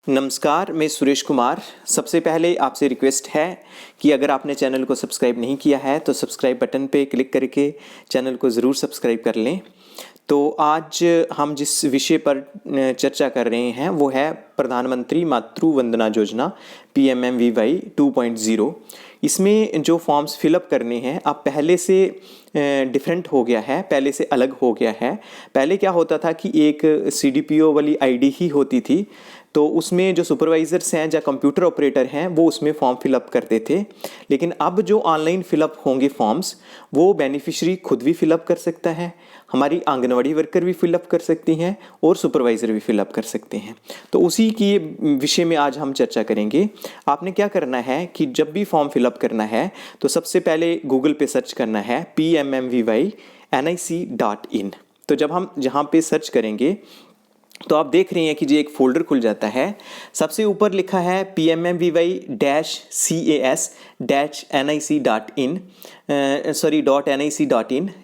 नमस्कार, मैं सुरेश कुमार। सबसे पहले आपसे रिक्वेस्ट है कि अगर आपने चैनल को सब्सक्राइब नहीं किया है तो सब्सक्राइब बटन पे क्लिक करके चैनल को ज़रूर सब्सक्राइब कर लें। तो आज हम जिस विषय पर चर्चा कर रहे हैं वो है प्रधानमंत्री मातृ वंदना योजना PMMVY 2.0। इसमें जो फॉर्म्स फिलअप करने हैं अब पहले से डिफरेंट हो गया है, पहले से अलग हो गया है। पहले क्या होता था कि एक CDPO वाली ID ही होती थी, तो उसमें जो सुपरवाइज़र्स हैं या कंप्यूटर ऑपरेटर हैं वो उसमें फॉर्म फिलअप करते थे। लेकिन अब जो ऑनलाइन फिलअप होंगे फॉर्म्स वो बेनिफिशरी खुद भी फिलअप कर सकता है, हमारी आंगनवाड़ी वर्कर भी फिलअप कर सकती हैं और सुपरवाइज़र भी फिलअप कर सकते हैं। तो उसी की विषय में आज हम चर्चा करेंगे। आपने क्या करना है कि जब भी फॉर्म फिलअप करना है तो सबसे पहले गूगल पे सर्च करना है PMMVY nic.in। तो जब हम जहाँ पे सर्च करेंगे तो आप देख रहे हैं कि जो एक फ़ोल्डर खुल जाता है। सबसे ऊपर लिखा है PMMVY-cas-nic.in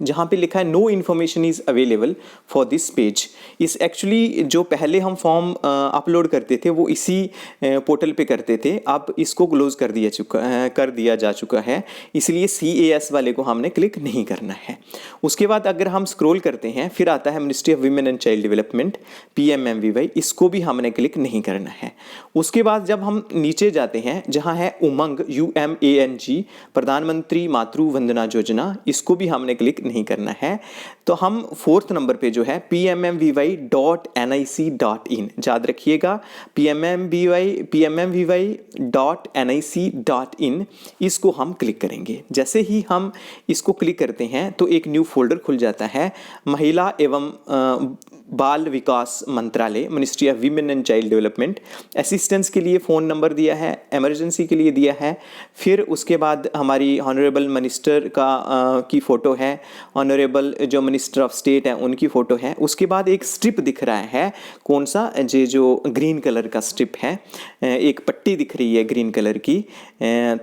जहाँ पे लिखा है no information is available for this page. इस एक्चुअली जो पहले हम फॉर्म अपलोड करते थे वो इसी पोर्टल पे करते थे, अब इसको क्लोज कर दिया जा चुका है, इसलिए CAS वाले को हमने क्लिक नहीं करना है। उसके बाद अगर हम स्क्रॉल करते हैं फिर आता है ministry of women and child development PMMVY, इसको भी हमने क्लिक नहीं करना है। उसके बाद जब हम नीचे जाते हैं जहां है उमंग UMANG प्रधानमंत्री मातृ वंदना योजना, इसको भी हमने क्लिक नहीं करना है। तो हम 4th नंबर पे जो है PMMVY.nic.in, याद रखिएगा PMMVY.nic.in, इसको हम क्लिक करेंगे। जैसे ही हम इसको क्लिक करते हैं तो एक न्यू फोल्डर खुल जाता है, महिला एवं बाल विकास मंत्रालय, ministry of women and child development. Assistance के लिए फ़ोन नंबर दिया है, इमरजेंसी के लिए दिया है। फिर उसके बाद हमारी ऑनरेबल मिनिस्टर की फ़ोटो है, ऑनरेबल जो मिनिस्टर ऑफ स्टेट हैं उनकी फ़ोटो है। उसके बाद एक स्ट्रिप दिख रहा है, कौन सा, जो ग्रीन कलर का स्ट्रिप है, एक पट्टी दिख रही है ग्रीन कलर की।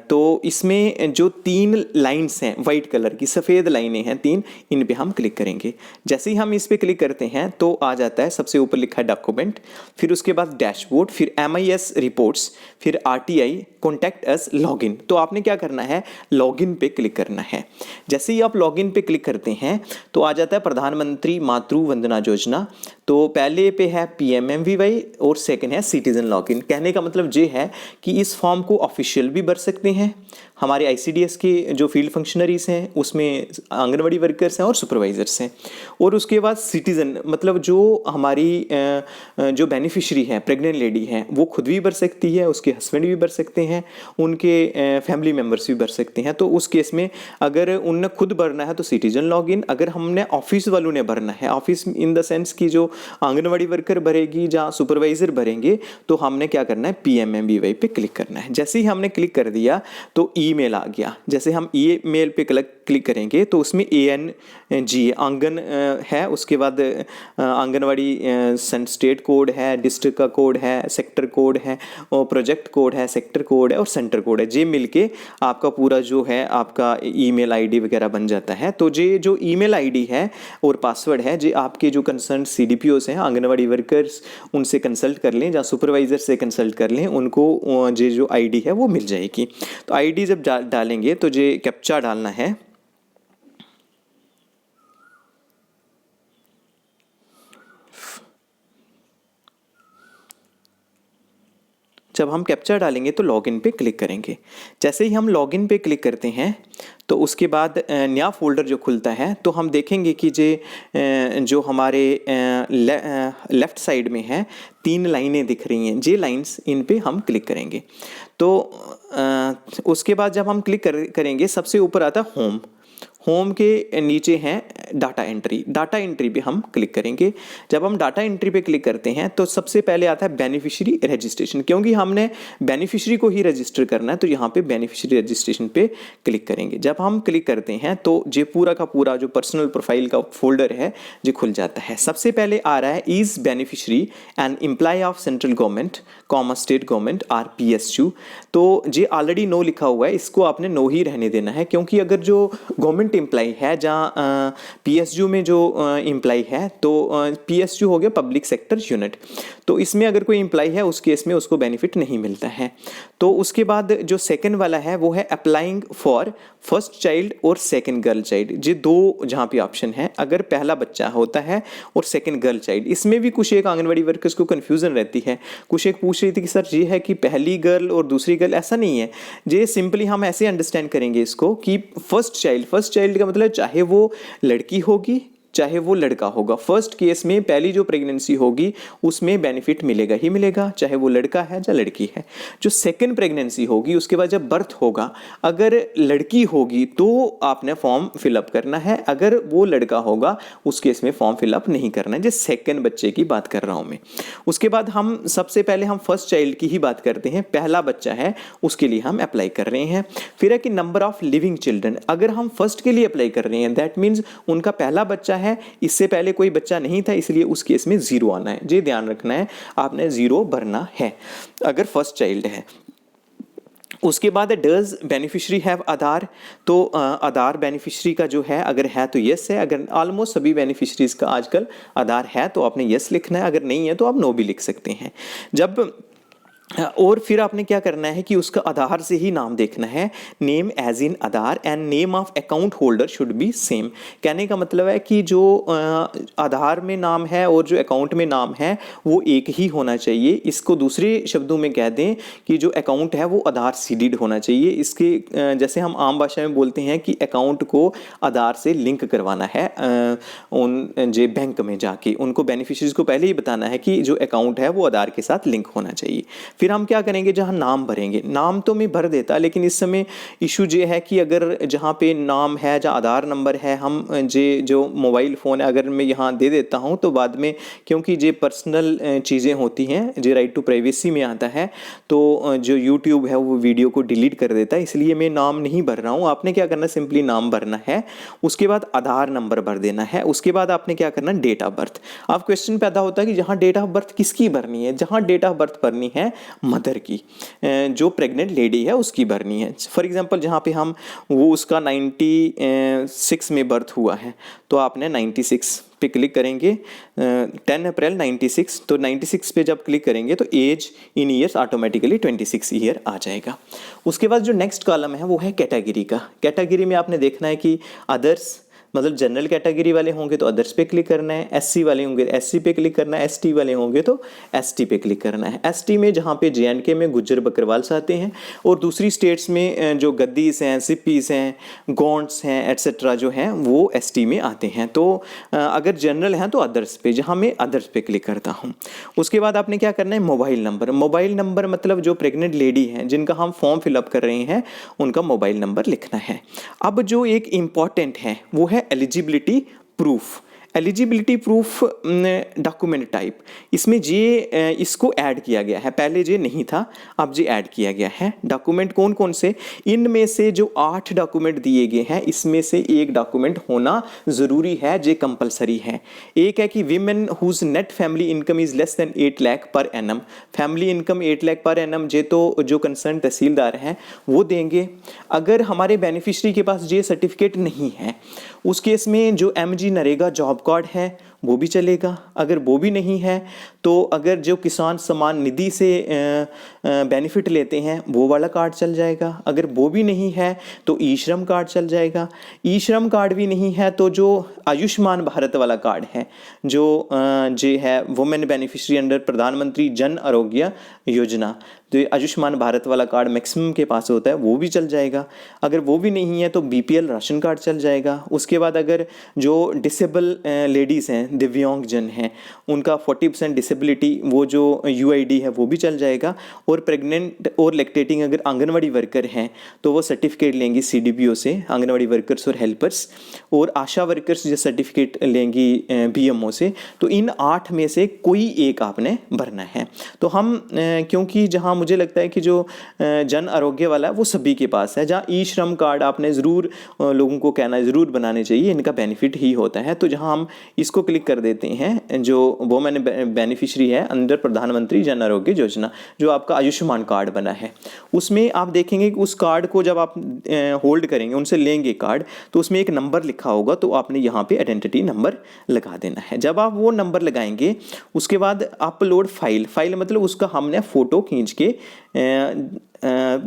तो इसमें जो 3 लाइन्स हैं वाइट कलर की, सफ़ेद लाइनें हैं 3, इन पे हम क्लिक करेंगे। जैसे ही हम इस पे क्लिक करते हैं तो आ जाता है, सबसे ऊपर लिखा है डॉक्यूमेंट, फिर उसके बाद डैशबोर्ड, फिर MIS रिपोर्ट्स, फिर RTI कॉन्टैक्ट अस लॉगिन। तो आपने क्या करना है, लॉगिन पे क्लिक करना है। जैसे ही आप लॉगिन पे क्लिक करते हैं तो आ जाता है प्रधानमंत्री मातृ वंदना योजना। तो पहले पे है PMMVY और सेकंड है सिटीजन लॉगिन। कहने का मतलब ये है कि इस फॉर्म को ऑफिशियल भी भर सकते हैं, हमारे ICDS के जो फील्ड फंक्शनरीज हैं उसमें आंगनवाड़ी वर्कर्स हैं और सुपरवाइजर्स हैं, और उसके बाद सिटीज़न मतलब जो हमारी जो बेनिफिशरी है, प्रेग्नेंट लेडी हैं, वो खुद भी भर सकती है, उसके हस्बैंड भी भर सकते हैं, उनके फैमिली मेम्बर्स भी भर सकते हैं। तो उस केस में अगर उनने खुद भरना है तो सिटीजन लॉगिन, अगर हमने ऑफिस वालों ने भरना है, ऑफिस इन द सेंस की जो आंगनवाड़ी वर्कर भरेगी या सुपरवाइजर भरेंगे, तो हमने क्या करना है, PMMVY पे क्लिक करना है। जैसे ही हमने क्लिक कर दिया तो ईमेल आ गया। जैसे हम ईमेल पे क्लिक करेंगे तो उसमें ANG आंगन है, उसके बाद आंगनवाड़ी स्टेट कोड है, डिस्ट्रिक्ट का कोड है, सेक्टर कोड है, और प्रोजेक्ट कोड है, सेक्टर कोड है और सेंटर कोड है। ये मिलके आपका पूरा जो है आपका ईमेल ID वगैरह बन जाता है। तो ये जो ईमेल ID है और पासवर्ड है, ये आपके जो कंसर्न CDPOs हैं, आंगनवाड़ी वर्कर्स, उनसे कंसल्ट कर लें या सुपरवाइजर से कंसल्ट कर लें, उनको ये जो ID है वो मिल जाएगी। तो ID जब डालेंगे तो ये कैप्चा डालना है। जब हम कैप्चा डालेंगे तो लॉगिन पे क्लिक करेंगे। जैसे ही हम लॉगिन पे क्लिक करते हैं तो उसके बाद नया फोल्डर जो खुलता है तो हम देखेंगे कि जो हमारे लेफ़्ट साइड में है 3 लाइनें दिख रही हैं, ये लाइंस, इन पे हम क्लिक करेंगे। तो उसके बाद जब हम क्लिक करेंगे सबसे ऊपर आता है होम। होम के नीचे हैं डाटा एंट्री, डाटा एंट्री पे हम क्लिक करेंगे। जब हम डाटा एंट्री पे क्लिक करते हैं तो सबसे पहले आता है बेनिफिशियरी रजिस्ट्रेशन, क्योंकि हमने बेनिफिशियरी को ही रजिस्टर करना है तो यहाँ पे बेनिफिशियरी रजिस्ट्रेशन पे क्लिक करेंगे। जब हम क्लिक करते हैं तो ये पूरा का पूरा जो पर्सनल प्रोफाइल का फोल्डर है ये खुल जाता है। सबसे पहले आ रहा है is beneficiary and employ of central government comma state government or PSU। तो ये ऑलरेडी नो लिखा हुआ है, इसको आपने नो ही रहने देना है, क्योंकि अगर जो गवर्नमेंट एम्प्लॉय है जहाँ PSU में जो एम्प्लॉय है तो PSU हो गया पब्लिक सेक्टर यूनिट, तो इसमें अगर कोई एम्प्लॉय है उस केस में उसको बेनिफिट नहीं मिलता है। तो उसके बाद जो सेकंड वाला है वो है अप्लाइंग फॉर फर्स्ट चाइल्ड और सेकंड गर्ल चाइल्ड। ये दो जहाँ पे ऑप्शन है, अगर पहला बच्चा होता है और सेकंड गर्ल चाइल्ड, इसमें भी कुछ एक आंगनवाड़ी वर्कर्स को कन्फ्यूजन रहती है। कुछ एक पूछ रही थी कि सर ये है कि पहली गर्ल और दूसरी गर्ल, ऐसा नहीं है। ये सिंपली हम ऐसे अंडरस्टैंड करेंगे इसको कि फर्स्ट चाइल्ड का मतलब चाहे वो लड़की होगी चाहे वो लड़का होगा, फर्स्ट केस में पहली जो प्रेगनेंसी होगी उसमें बेनिफिट मिलेगा ही मिलेगा, चाहे वो लड़का है या लड़की है। जो सेकंड प्रेगनेंसी होगी उसके बाद जब बर्थ होगा, अगर लड़की होगी तो आपने फॉर्म फिलअप करना है, अगर वो लड़का होगा उस केस में फॉर्म फिलअप नहीं करना है। जो सेकंड बच्चे की बात कर रहा हूँ मैं। उसके बाद हम सबसे पहले हम फर्स्ट चाइल्ड की ही बात करते हैं, पहला बच्चा है उसके लिए हम अप्लाई कर रहे हैं। फिर है कि नंबर ऑफ लिविंग चिल्ड्रन, अगर हम फर्स्ट के लिए अप्लाई कर रहे हैं दैट मीन्स उनका पहला बच्चा है, इससे पहले कोई बच्चा नहीं था, इसलिए उस केस में 0 आना है। ये ध्यान रखना है, आपने 0 भरना है अगर फर्स्ट चाइल्ड है। उसके बाद डज बेनिफिशियरी हैव आधार, तो आधार बेनिफिशियरी का जो है अगर है तो यस है, अगर ऑलमोस्ट सभी बेनिफिशरीज का आजकल आधार है तो आपने यस लिखना है, अगर नहीं है तो आप नो भी लिख सकते हैं। जब और फिर आपने क्या करना है कि उसका आधार से ही नाम देखना है, name as in Aadhaar and name of account holder should be same. कहने का मतलब है कि जो आधार में नाम है और जो अकाउंट में नाम है वो एक ही होना चाहिए। इसको दूसरे शब्दों में कह दें कि जो अकाउंट है वो आधार सीडेड होना चाहिए। इसके जैसे हम आम भाषा में बोलते हैं कि अकाउंट को आधार से लिंक करवाना है, उन जो बैंक में जाके उनको बेनिफिशरीज को पहले ही बताना है कि जो अकाउंट है वो आधार के साथ लिंक होना चाहिए। फिर हम क्या करेंगे, जहां नाम भरेंगे, नाम तो मैं भर देता लेकिन इस समय इशू ये है कि अगर जहां पे नाम है जहां आधार नंबर है, हम जो मोबाइल फ़ोन है अगर मैं यहाँ दे देता हूं तो बाद में क्योंकि ये पर्सनल चीज़ें होती हैं, जो राइट टू प्राइवेसी में आता है, तो जो यूट्यूब है वो वीडियो को डिलीट कर देता है, इसलिए मैं नाम नहीं भर रहा हूँ। आपने क्या करना, सिंपली नाम भरना है, उसके बाद आधार नंबर भर देना है, उसके बाद आपने क्या करना, डेट ऑफ बर्थ। अब क्वेश्चन पैदा होता है कि जहाँ डेट ऑफ बर्थ किसकी भरनी है, जहाँ डेट ऑफ बर्थ भरनी है मदर की, जो प्रेग्नेंट लेडी है उसकी भरनी है। फॉर एग्जांपल जहाँ पे हम वो उसका 96 में बर्थ हुआ है तो आपने 96 पे क्लिक करेंगे, 10 अप्रैल 96, तो 96 पे जब क्लिक करेंगे तो age in years automatically 26 year आ जाएगा। उसके बाद जो नेक्स्ट कॉलम है वो है कैटेगरी का। कैटेगरी में आपने देखना है कि अदर्स मतलब जनरल कैटेगरी वाले होंगे तो अदर्स पे क्लिक करना है, एससी वाले होंगे एससी पे क्लिक करना है, एसटी वाले होंगे तो एसटी पे क्लिक करना है। एसटी में जहाँ पे जेएंडके में गुज्जर बकरवाल्स आते हैं और दूसरी स्टेट्स में जो गद्दीस हैं, सिप्पीस हैं, गोंड्स हैं एट्सेट्रा जो हैं वो एसटी में आते हैं। तो अगर जनरल हैं तो अदर्स पे, जहाँ मैं अदर्स पे क्लिक करता हूँ। उसके बाद आपने क्या करना है, मोबाइल नंबर। मोबाइल नंबर मतलब जो प्रेग्नेंट लेडी हैं जिनका हम फॉर्म फिलअप कर रहे हैं उनका मोबाइल नंबर लिखना है। अब जो एक इम्पॉर्टेंट है वो है eligibility proof. Eligibility proof document type, इसमें ये इसको ऐड किया गया है, पहले ये नहीं था अब ये ऐड किया गया है। डॉक्यूमेंट कौन कौन से, इनमें से जो 8 डॉक्यूमेंट दिए गए हैं इसमें से एक डॉक्यूमेंट होना ज़रूरी है, ये कंपलसरी है। एक है कि women whose net family income is less than 8 lakh per annum, family income 8 lakh per annum ये तो जो कंसर्न तहसीलदार हैं वो देंगे। अगर हमारे बेनिफिशरी के पास ये सर्टिफिकेट नहीं है उस केस में जो एमजी नरेगा जॉब कार्ड है वो भी चलेगा। अगर वो भी नहीं है तो अगर जो किसान सम्मान निधि से बेनिफिट लेते हैं वो वाला कार्ड चल जाएगा। अगर वो भी नहीं है तो ई श्रम कार्ड चल जाएगा। ई श्रम कार्ड भी नहीं है तो जो आयुष्मान भारत वाला कार्ड है जो है वुमेन बेनिफिशरी अंडर प्रधानमंत्री जन आरोग्य योजना, तो ये आयुष्मान भारत वाला कार्ड मैक्सिमम के पास होता है वो भी चल जाएगा। अगर वो भी नहीं है तो बीपीएल राशन कार्ड चल जाएगा। उसके बाद अगर जो डिसेबल लेडीज़ हैं, दिव्यांगजन हैं, उनका 40% डिसेबिलिटी वो जो यूआईडी है वो भी चल जाएगा। और प्रेग्नेंट और लैक्टेटिंग अगर आंगनवाड़ी वर्कर हैं तो वो सर्टिफिकेट लेंगी सीडीपीओ से, आंगनवाड़ी वर्कर्स और हेल्पर्स, और आशा वर्कर्स जो सर्टिफिकेट लेंगी बीएमओ से। तो इन 8 में से कोई एक आपने भरना है। तो हम क्योंकि जहाँ मुझे लगता है कि जो जन आरोग्य वाला है वो सभी के पास है, जहाँ ई श्रम कार्ड आपने ज़रूर लोगों को कहना ज़रूर बनाने चाहिए, इनका बेनिफिट ही होता है। तो जहाँ हम इसको क्लिक क्लिक कर देते हैं जो वुमेन बेनिफिशियरी है अंडर प्रधानमंत्री जन आरोग्य योजना, जो आपका आयुष्मान कार्ड बना है, उसमें आप देखेंगे कि उस कार्ड को जब आप होल्ड करेंगे, उनसे लेंगे कार्ड, तो उसमें एक नंबर लिखा होगा, तो आपने यहाँ पे आइडेंटिटी नंबर लगा देना है। जब आप वो नंबर लगाएंगे उसके बाद अपलोड फाइल मतलब उसका हमने फ़ोटो खींच के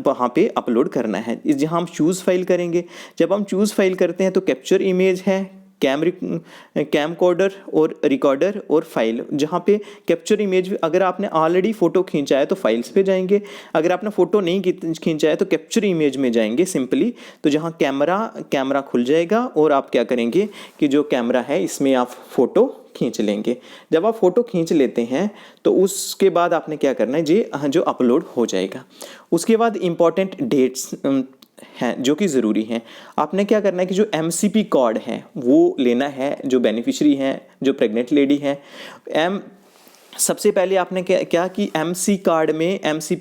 वहाँ पे अपलोड करना है। जहाँ हम चूज़ फाइल करेंगे, जब हम चूज़ फाइल करते हैं तो कैप्चर इमेज है, कैमकॉर्डर और रिकॉर्डर और फाइल। जहाँ पे कैप्चर इमेज, अगर आपने ऑलरेडी फ़ोटो खींचा है तो फाइल्स पे जाएंगे, अगर आपने फ़ोटो नहीं खींचा है तो कैप्चर इमेज में जाएंगे सिंपली। तो जहाँ कैमरा खुल जाएगा और आप क्या करेंगे कि जो कैमरा है इसमें आप फ़ोटो खींच लेंगे। जब आप फ़ोटो खींच लेते हैं तो उसके बाद आपने क्या करना है जी, जो अपलोड हो जाएगा। उसके बाद इम्पॉर्टेंट डेट्स हैं जो कि ज़रूरी हैं। आपने क्या करना है कि जो MCP कार्ड है वो लेना है, जो बेनिफिशियरी हैं, जो प्रेग्नेंट लेडी हैं। सबसे पहले आपने क्या कि MCP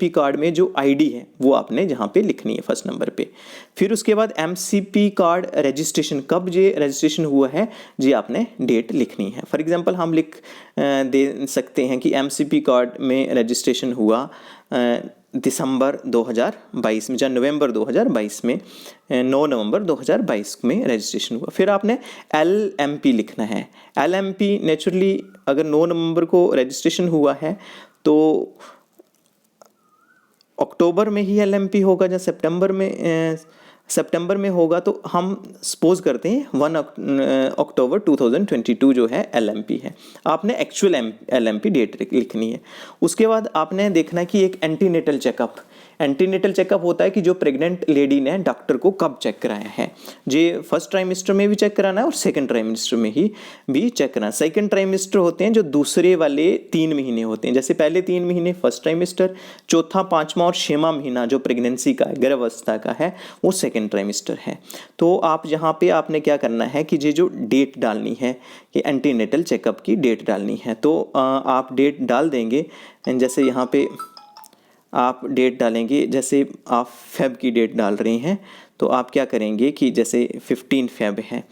कार्ड में जो ID है वो आपने जहाँ पे लिखनी है फर्स्ट नंबर पे। फिर उसके बाद MCP कार्ड रजिस्ट्रेशन, कब ये रजिस्ट्रेशन हुआ है जी आपने डेट लिखनी है। फॉर एग्जांपल हम लिख दे सकते हैं कि MCP कार्ड में रजिस्ट्रेशन हुआ दिसंबर 2022 में, या नवंबर 2022 में, 9 नवंबर 2022 में रजिस्ट्रेशन हुआ। फिर आपने LMP लिखना है। LMP नेचुरली अगर 9 नवंबर को रजिस्ट्रेशन हुआ है तो अक्टूबर में ही LMP होगा, या सितंबर में होगा, तो हम सपोज करते हैं 1 अक्टूबर 2022 जो है LMP है। आपने एक्चुअल LMP डेट लिखनी है। उसके बाद आपने देखना है कि एक एंटीनेटल चेकअप होता है कि जो प्रेग्नेंट लेडी ने डॉक्टर को कब चेक कराया है। जे फर्स्ट ट्राइमेस्टर में भी चेक कराना है और सेकंड ट्राइमेस्टर में ही भी चेक कराना है। सेकंड ट्राइमेस्टर होते हैं जो दूसरे वाले 3 महीने होते हैं, जैसे पहले 3 महीने फर्स्ट ट्राइमेस्टर, चौथा, पाँचवा और 6वां महीना जो प्रेगनेंसी का है, गर्भावस्था का है, वो सेकंड ट्राइमेस्टर है। तो आप यहाँ पे आपने क्या करना है कि ये जो डेट डालनी है कि एंटीनेटल चेकअप की डेट डालनी है, तो आप डेट डाल देंगे। जैसे यहाँ पे आप डेट डालेंगे, जैसे आप फेब की डेट डाल रहे हैं तो आप क्या करेंगे कि जैसे 15 फेब है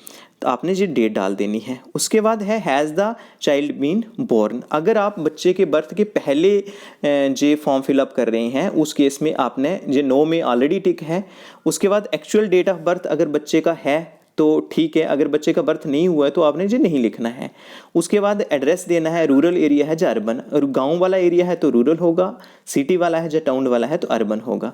तो आपने ये डेट डाल देनी है। उसके बाद है has the child been born. अगर आप बच्चे के बर्थ के पहले जे फॉर्म फिलअप कर रहे हैं उस केस में आपने जे नो में ऑलरेडी टिक है। उसके बाद एक्चुअल डेट ऑफ बर्थ अगर बच्चे का है तो ठीक है, अगर बच्चे का बर्थ नहीं हुआ है तो आपने ये नहीं लिखना है। उसके बाद एड्रेस देना है, रूरल एरिया है या अर्बन, और गांव वाला एरिया है तो रूरल होगा, सिटी वाला है या टाउन वाला है तो अर्बन होगा।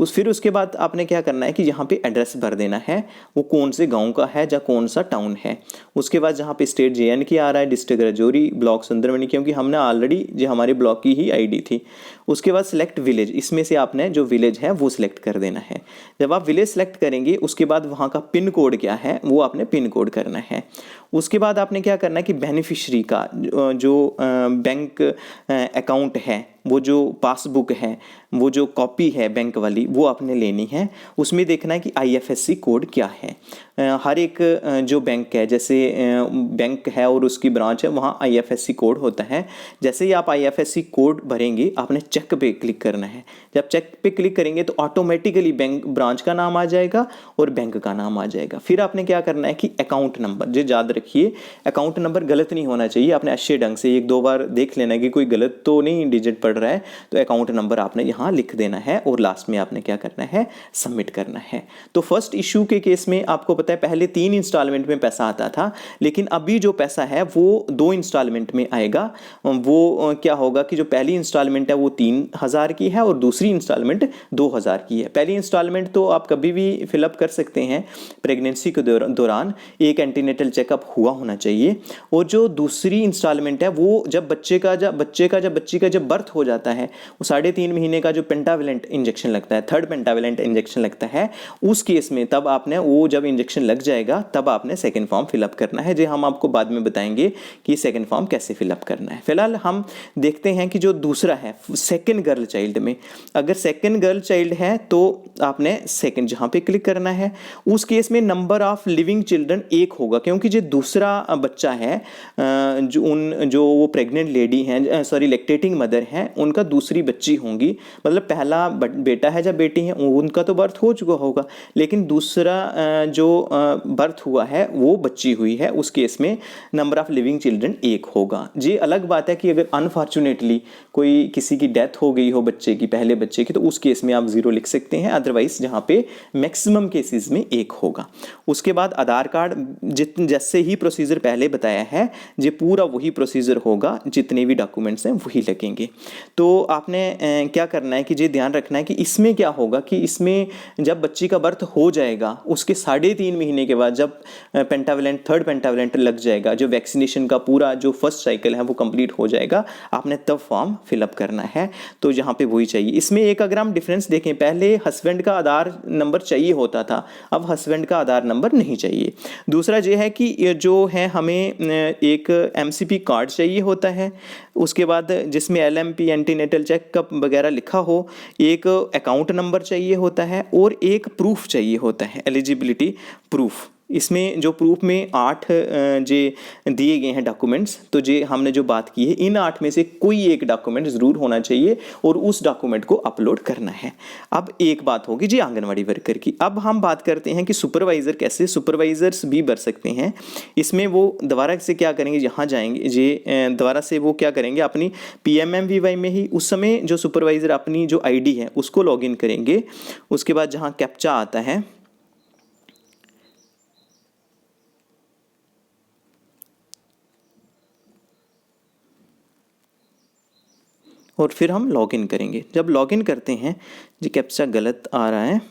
फिर उसके बाद आपने क्या करना है कि यहाँ पे एड्रेस भर देना है, वो कौन से गाँव का है या कौन सा टाउन है। उसके बाद जहाँ पे स्टेट JNK आ रहा है, डिस्ट्रिक्ट राजौरी, ब्लॉक सुंदरबनी, क्योंकि हमने ऑलरेडी जो हमारे ब्लॉक की ही ID थी। उसके बाद सिलेक्ट विलेज, इसमें से आपने जो विलेज है वो सिलेक्ट कर देना है। जब आप विलेज सेलेक्ट करेंगे उसके बाद वहाँ का पिन कोड क्या है वो आपने पिन कोड करना है। उसके बाद आपने क्या करना है कि बेनिफिशियरी का जो बैंक अकाउंट है, वो जो पासबुक है, वो जो कॉपी है बैंक वाली, वो आपने लेनी है। उसमें देखना है कि IFSC कोड क्या है। हर एक जो बैंक है, जैसे बैंक है और उसकी ब्रांच है, वहाँ IFSC कोड होता है। जैसे ही आप IFSC कोड भरेंगे आपने चेक पे क्लिक करना है। जब चेक पे क्लिक करेंगे तो ऑटोमेटिकली बैंक ब्रांच का नाम आ जाएगा और बैंक का नाम आ जाएगा। फिर आपने क्या करना है कि अकाउंट नंबर, जो याद रखिए अकाउंट नंबर गलत नहीं होना चाहिए। आपने अच्छे ढंग से 1-2 बार देख लेना है कि कोई गलत तो नहीं डिजिट पड़ रहा है, तो अकाउंट नंबर आपने यहाँ लिख देना है और लास्ट में आपने क्या करना है, सबमिट करना है। तो फर्स्ट इशू के केस में आपको पता है पहले 3 इंस्टॉलमेंट में पैसा आता था, लेकिन अभी जो पैसा है वो 2 इंस्टॉलमेंट में आएगा। वो क्या होगा कि जो पहली इंस्टॉलमेंट है वो 3000 की है और दूसरी इंस्टॉलमेंट 2000 की है। पहली इंस्टॉलमेंट तो आप कभी भी फिलअप कर सकते हैं, प्रेगनेंसी के दौरान एक एंटीनेटल चेकअप हुआ होना चाहिए। और जो दूसरी इंस्टॉलमेंट है वो जब बच्ची का जब बर्थ हो जाता है, वो 3.5 महीने का जो पेंटावेलेंट इंजेक्शन लगता है, थर्ड पेंटावेलेंट इंजेक्शन लगता है, उस केस में तब आपने वो जब इंजेक्शन लग जाएगा तब आपने सेकंड फॉर्म फिलअप करना है। जो हम आपको बाद में बताएंगे कि सेकंड फॉर्म कैसे फिलअप करना है। फिलहाल हम देखते हैं कि जो दूसरा है सेकंड गर्ल चाइल्ड में, अगर सेकंड गर्ल चाइल्ड है तो आपने सेकंड जहाँ पे क्लिक करना है। उस केस में नंबर ऑफ लिविंग चिल्ड्रन 1 होगा, क्योंकि जो दूसरा बच्चा है जो वो प्रेग्नेंट लेडी हैं, लैक्टेटिंग मदर हैं, उनका दूसरी बच्ची होंगी, मतलब पहला बेटा है या बेटी है उनका तो बर्थ हो चुका होगा, लेकिन दूसरा जो बर्थ हुआ है वो बच्ची हुई है, उस केस में नंबर ऑफ लिविंग चिल्ड्रन 1 होगा। ये अलग बात है कि अगर अनफॉर्चुनेटली कोई किसी की डेथ हो गई हो बच्चे की, पहले बच्चे की, तो उस केस में आप 0 लिख सकते हैं, अदरवाइज जहाँ पे मैक्सिमम केसेस में 1 होगा। उसके बाद आधार कार्ड जैसे ही प्रोसीजर पहले बताया है, ये पूरा वही प्रोसीजर होगा, जितने भी डॉक्यूमेंट्स हैं वही लगेंगे। तो आपने क्या करना है कि ये ध्यान रखना है कि इसमें क्या होगा कि इसमें जब बच्ची का बर्थ हो जाएगा उसके 3.5 महीने के बाद जब पेंटावेलेंट, थर्ड पेंटावेलेंट लग जाएगा, जो वैक्सीनेशन का पूरा जो फर्स्ट साइकिल है वो कंप्लीट हो जाएगा, आपने तब फॉर्म फिलअप करना है। तो यहाँ पे वही चाहिए। इसमें एक अगर हम डिफरेंस देखें, पहले हस्बैंड का आधार नंबर चाहिए होता था, अब हस्बैंड का आधार नंबर नहीं चाहिए। दूसरा ये है कि ये जो है हमें एक MCP कार्ड चाहिए होता है, उसके बाद जिसमें LMP एंटीनेटल चेकअप वगैरह लिखा हो, एक अकाउंट नंबर चाहिए होता है और एक प्रूफ चाहिए होता है, एलिजिबिलिटी प्रूफ। इसमें जो प्रूफ में 8 जे दिए गए हैं डॉक्यूमेंट्स, तो जे हमने जो बात की है, इन 8 में से कोई एक डॉक्यूमेंट ज़रूर होना चाहिए और उस डॉक्यूमेंट को अपलोड करना है। अब एक बात होगी जी आंगनवाड़ी वर्कर की। अब हम बात करते हैं कि सुपरवाइज़र कैसे, सुपरवाइज़र्स भी भर सकते हैं। इसमें वो दोबारा से क्या करेंगे, यहाँ जाएंगे जे दोबारा से वो क्या करेंगे, अपनी PMMVY में ही उस समय जो सुपरवाइज़र अपनी जो ID है उसको लॉगिन करेंगे। उसके बाद जहाँ कैप्चा आता है, और फिर हम लॉगिन करेंगे। जब लॉगिन करते हैं, जी कैप्चा गलत आ रहा है,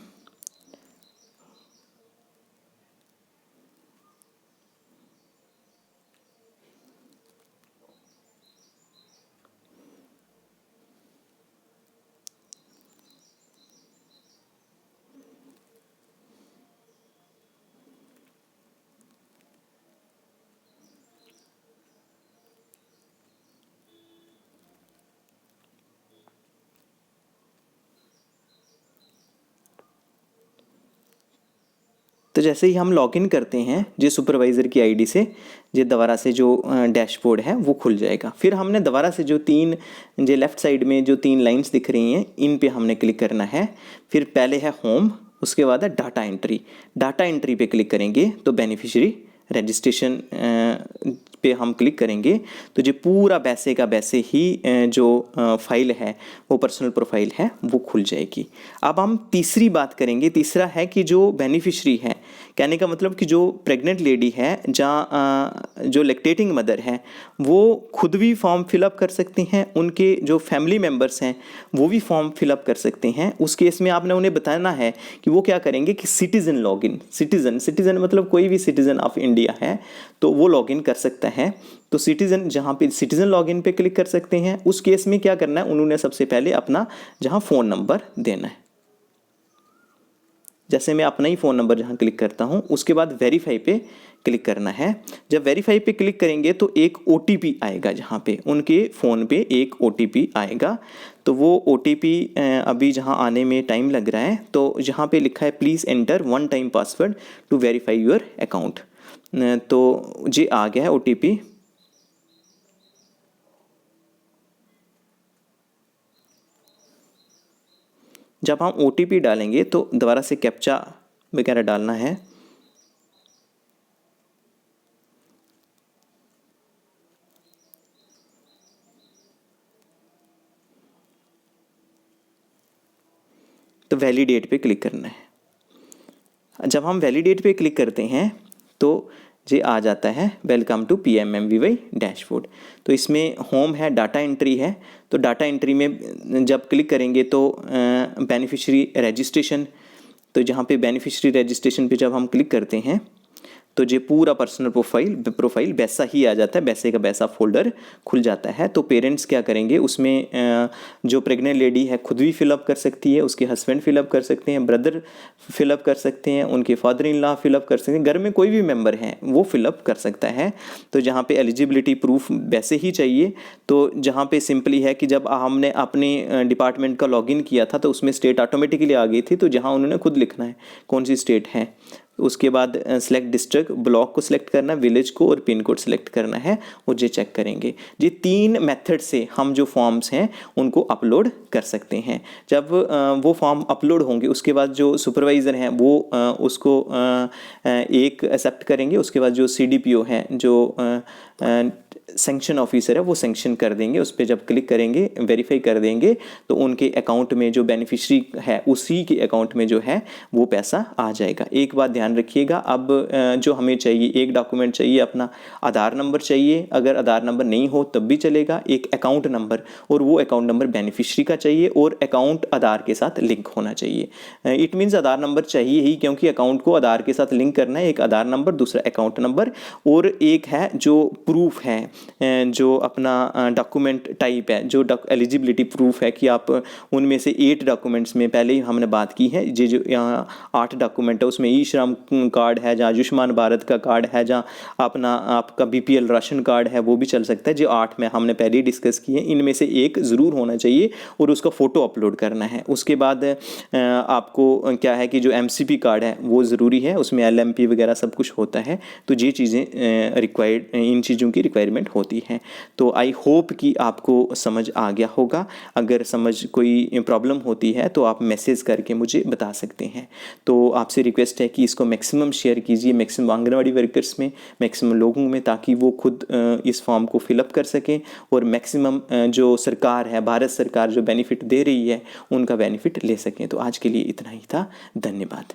तो जैसे ही हम लॉगिन करते हैं जे सुपरवाइज़र की ID से, जे दोबारा से जो डैशबोर्ड है वो खुल जाएगा। फिर हमने दोबारा से जो 3 जे लेफ़्ट साइड में जो 3 लाइंस दिख रही हैं, इन पे हमने क्लिक करना है। फिर पहले है होम, उसके बाद है डाटा एंट्री। डाटा एंट्री पे क्लिक करेंगे तो बेनिफिशियरी रजिस्ट्रेशन पे हम क्लिक करेंगे तो जो पूरा वैसे का वैसे ही जो फाइल है वो पर्सनल प्रोफाइल है वो खुल जाएगी। अब हम तीसरी बात करेंगे। तीसरा है कि जो बेनिफिशरी है, कहने का मतलब कि जो प्रेग्नेंट लेडी है, जहाँ जो लैक्टेटिंग मदर है, वो खुद भी फॉर्म फिलअप कर सकती हैं, उनके जो फैमिली मेम्बर्स हैं वो भी फॉर्म फिलअप कर सकते हैं। उस केस में आपने उन्हें बताना है कि वो क्या करेंगे कि सिटीज़न लॉगिन, सिटीज़न मतलब कोई भी सिटीज़न ऑफ इंडिया है तो वो लॉगिन कर सकता है। तो सिटीज़न, जहाँ पे सिटीज़न लॉगिन पे क्लिक कर सकते हैं। उस केस में क्या करना है, उन्होंने सबसे पहले अपना जहाँ फ़ोन नंबर देना है। जैसे मैं अपना ही फ़ोन नंबर जहाँ क्लिक करता हूँ, उसके बाद वेरीफाई पे क्लिक करना है। जब वेरीफाई पे क्लिक करेंगे तो एक OTP आएगा, जहाँ पे उनके फ़ोन पे एक OTP आएगा। तो वो OTP अभी जहाँ आने में टाइम लग रहा है, तो जहाँ पे लिखा है please enter 1 time password to verify your account, तो जी आ गया है OTP। जब हम OTP डालेंगे तो दोबारा से कैप्चा वगैरह डालना है। तो वैलिडेट पे क्लिक करना है। जब हम वैलिडेट पे क्लिक करते हैं तो ये आ जाता है वेलकम टू PMMVY डैशबोर्ड। तो इसमें होम है, डाटा एंट्री है। तो डाटा एंट्री में जब क्लिक करेंगे तो बेनिफिशियरी रजिस्ट्रेशन, तो जहाँ पे बेनिफिशियरी रजिस्ट्रेशन पे जब हम क्लिक करते हैं तो ये पूरा पर्सनल प्रोफाइल वैसा ही आ जाता है, वैसे का वैसा फोल्डर खुल जाता है। तो पेरेंट्स क्या करेंगे, उसमें जो प्रेग्नेंट लेडी है खुद भी फिलअप कर सकती है, उसके हस्बैंड फिलअप कर सकते हैं, ब्रदर फिलअप कर सकते हैं, उनके फादर इन लॉ फिलअप कर सकते हैं, घर में कोई भी मेम्बर है वो फिलअप कर सकता है। तो जहाँ पे एलिजिबिलिटी प्रूफ वैसे ही चाहिए, तो जहाँ पे सिंपली है कि जब हमने अपने डिपार्टमेंट का लॉगिन किया था तो उसमें स्टेट ऑटोमेटिकली आ गई थी, तो जहाँ उन्होंने खुद लिखना है कौन सी स्टेट है, उसके बाद सेलेक्ट डिस्ट्रिक्ट, ब्लॉक को सिलेक्ट करना, विलेज को और पिन कोड सेलेक्ट करना है और ये चेक करेंगे। ये 3 मेथड से हम जो फॉर्म्स हैं उनको अपलोड कर सकते हैं। जब वो फॉर्म अपलोड होंगे उसके बाद जो सुपरवाइज़र हैं वो उसको एक एक्सेप्ट करेंगे, उसके बाद जो CDPO है, जो सैंक्शन ऑफिसर है, वो सैंक्शन कर देंगे। उस पर जब क्लिक करेंगे, वेरीफाई कर देंगे, तो उनके अकाउंट में जो बेनिफिशरी है उसी के अकाउंट में जो है वो पैसा आ जाएगा। एक बात ध्यान रखिएगा, अब जो हमें चाहिए, एक डॉक्यूमेंट चाहिए, अपना आधार नंबर चाहिए, अगर आधार नंबर नहीं हो तब भी चलेगा, एक अकाउंट नंबर, और वो अकाउंट नंबर बेनिफिशरी का चाहिए और अकाउंट आधार के साथ लिंक होना चाहिए। इट मीन्स आधार नंबर चाहिए ही, क्योंकि अकाउंट को आधार के साथ लिंक करना है। एक आधार नंबर, दूसरा अकाउंट नंबर, और एक है जो प्रूफ है, जो अपना डॉक्यूमेंट टाइप है, जो एलिजिबिलिटी प्रूफ है कि आप उनमें से 8 डॉक्यूमेंट्स में पहले ही हमने बात की है, जो यहाँ 8 डॉक्यूमेंट है उसमें ई श्रम कार्ड है, जहाँ आयुष्मान भारत का कार्ड है, जहाँ अपना आपका BPL राशन कार्ड है, वो भी चल सकता है। जो 8 में हमने पहले ही डिस्कस किए, इनमें से एक ज़रूर होना चाहिए और उसका फ़ोटो अपलोड करना है। उसके बाद आपको क्या है कि जो MCP कार्ड है वो ज़रूरी है, उसमें LMP वगैरह सब कुछ होता है। तो ये चीज़ें रिक्वायर्ड, इन चीज़ों की रिक्वायरमेंट होती है। तो आई होप कि आपको समझ आ गया होगा। अगर समझ कोई प्रॉब्लम होती है तो आप मैसेज करके मुझे बता सकते हैं। तो आपसे रिक्वेस्ट है कि इसको मैक्सिमम शेयर कीजिए, मैक्सिमम आंगनवाड़ी वर्कर्स में, मैक्सिमम लोगों में, ताकि वो खुद इस फॉर्म को फिलअप कर सकें और मैक्सिमम जो सरकार है, भारत सरकार जो बेनिफिट दे रही है, उनका बेनिफिट ले सकें। तो आज के लिए इतना ही था। धन्यवाद।